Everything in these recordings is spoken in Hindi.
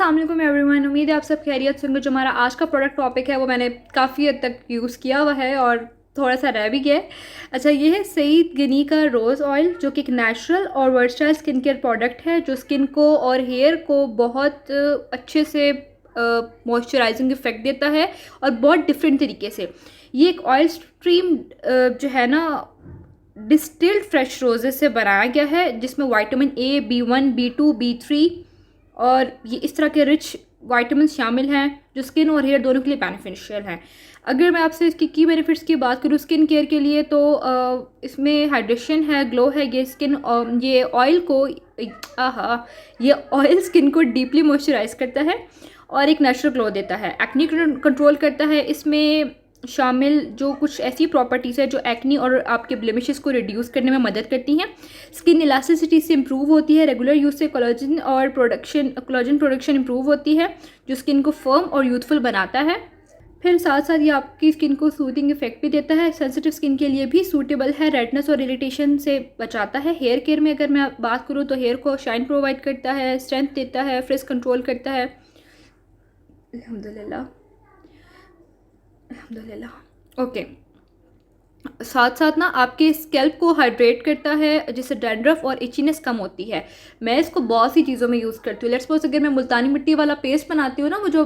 अस्सलाम वालेकुम एवरीवन। उम्मीद है आप सब खैरियत से होंगे। जो हमारा आज का प्रोडक्ट टॉपिक है वो मैंने काफ़ी हद तक यूज़ किया हुआ है और थोड़ा सा रह भी गया है। अच्छा, ये है सईद गनी का रोज़ ऑयल, जो कि एक नेचुरल और वर्सटाइल स्किन केयर प्रोडक्ट है जो स्किन को और हेयर को बहुत अच्छे से मॉइस्चराइजिंग इफेक्ट देता है और बहुत डिफरेंट तरीके से। ये एक ऑयल स्ट्रीम जो है ना, डिस्टिल्ड फ्रेश रोजेस से बनाया गया है, जिसमें vitamin A, B1, B2, B3 और ये इस तरह के रिच विटामिन शामिल हैं जो स्किन और हेयर दोनों के लिए बेनिफिशियल हैं। अगर मैं आपसे इसकी की बेनिफिट्स की बात करूँ स्किन केयर के लिए, तो इसमें हाइड्रेशन है, ग्लो है। ये स्किन ये ऑयल को ये ऑयल स्किन को डीपली मॉइस्चराइज करता है और एक नेचुरल ग्लो देता है। एक्नी कंट्रोल करता है। इसमें शामिल जो कुछ ऐसी प्रॉपर्टीज़ है जो एक्नी और आपके ब्लेमिशेस को रिड्यूस करने में मदद करती हैं। स्किन इलास्टिसिटी से इम्प्रूव होती है। रेगुलर यूज़ से कोलेजन प्रोडक्शन इम्प्रूव होती है, जो स्किन को फर्म और यूथफुल बनाता है। फिर साथ साथ ये आपकी स्किन को सूदिंग इफेक्ट भी देता है। सेंसिटिव स्किन के लिए भी सूटेबल है। रेडनेस और इरिटेशन से बचाता है। हेयर केयर में अगर मैं बात करूँ तो हेयर को शाइन प्रोवाइड करता है, स्ट्रेंथ देता है, फ्रिज कंट्रोल करता है। अल्हम्दुलिल्लाह ओके। साथ साथ ना आपके स्कैल्प को हाइड्रेट करता है, जिससे डैंड्रफ और इचीनेस कम होती है। मैं इसको बहुत सी चीज़ों में यूज़ करती हूँ। लेट्स सपोज अगर मैं मुल्तानी मिट्टी वाला पेस्ट बनाती हूँ ना, वो जो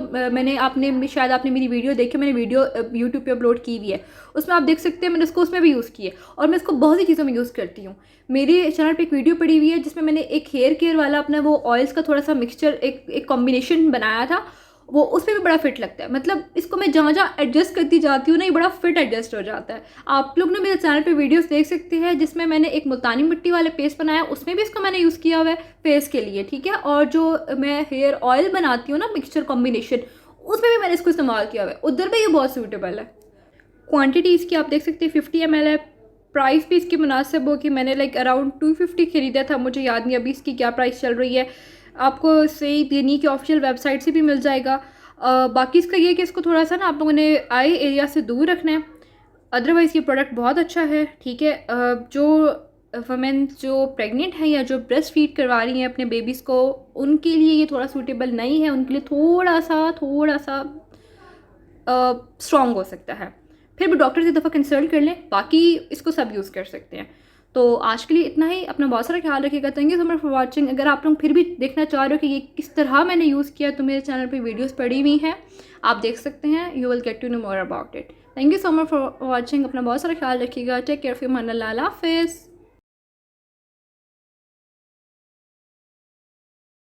शायद आपने मेरी वीडियो देखी, मैंने वीडियो यूट्यूब पे अपलोड की हुई है, उसमें आप देख सकते हैं मैंने उसको उसमें भी यूज़ की है और मैं इसको बहुत सी चीज़ों में यूज़ करती हूँ। मेरे चैनल पे एक वीडियो पड़ी हुई है जिसमें मैंने एक हेयर केयर वाला अपना वो ऑयल्स का थोड़ा सा मिक्सचर एक कॉम्बिनेशन बनाया था। वो उसमें भी बड़ा फिट लगता है। मतलब इसको मैं जहाँ जहाँ एडजस्ट करती जाती हूँ ना, ये बड़ा फिट एडजस्ट हो जाता है। आप लोग ना मेरे चैनल पे वीडियोस देख सकते हैं जिसमें मैंने एक मुल्तानी मिट्टी वाले पेस्ट बनाया, उसमें भी इसको मैंने यूज़ किया हुआ है फेस के लिए, ठीक है। और जो मैं हेयर ऑयल बनाती हूँ ना मिक्सचर कॉम्बिनेशन, उसमें भी मैंने इसको इस्तेमाल किया हुआ है। उधर भी ये बहुत सूटेबल है। क्वान्टिटी इसकी आप देख सकते हैं 50 ml है। प्राइस भी इसकी मुनासिब हो कि मैंने अराउंड 250 खरीदा था, मुझे याद नहीं अभी इसकी क्या प्राइस चल रही है। आपको सईद गनी की ऑफिशियल वेबसाइट से भी मिल जाएगा। बाकी इसका ये है कि इसको थोड़ा सा ना आप लोगों ने आई एरिया से दूर रखना है। अदरवाइज़ ये प्रोडक्ट बहुत अच्छा है, ठीक है। जो वमेन जो प्रेग्नेंट हैं या जो ब्रेस्ट फीड करवा रही हैं अपने बेबीज़ को, उनके लिए ये थोड़ा सूटेबल नहीं है। उनके लिए थोड़ा सा स्ट्रॉन्ग हो सकता है। फिर भी डॉक्टर से दफ़ा कंसल्ट कर लें, बाकी इसको सब यूज़ कर सकते हैं। तो आज के लिए इतना ही। अपना बहुत सारा ख्याल रखिएगा। Thank you so much for watching. अगर आप लोग फिर भी देखना चाह रहे हो कि ये किस तरह मैंने यूज़ किया, तो मेरे चैनल पे वीडियोस पड़ी हुई हैं, आप देख सकते हैं। You will get to know more about it. Thank you so much for watching. अपना बहुत सारा ख्याल रखिएगा। Take care of you. अल्लाह हाफिज़।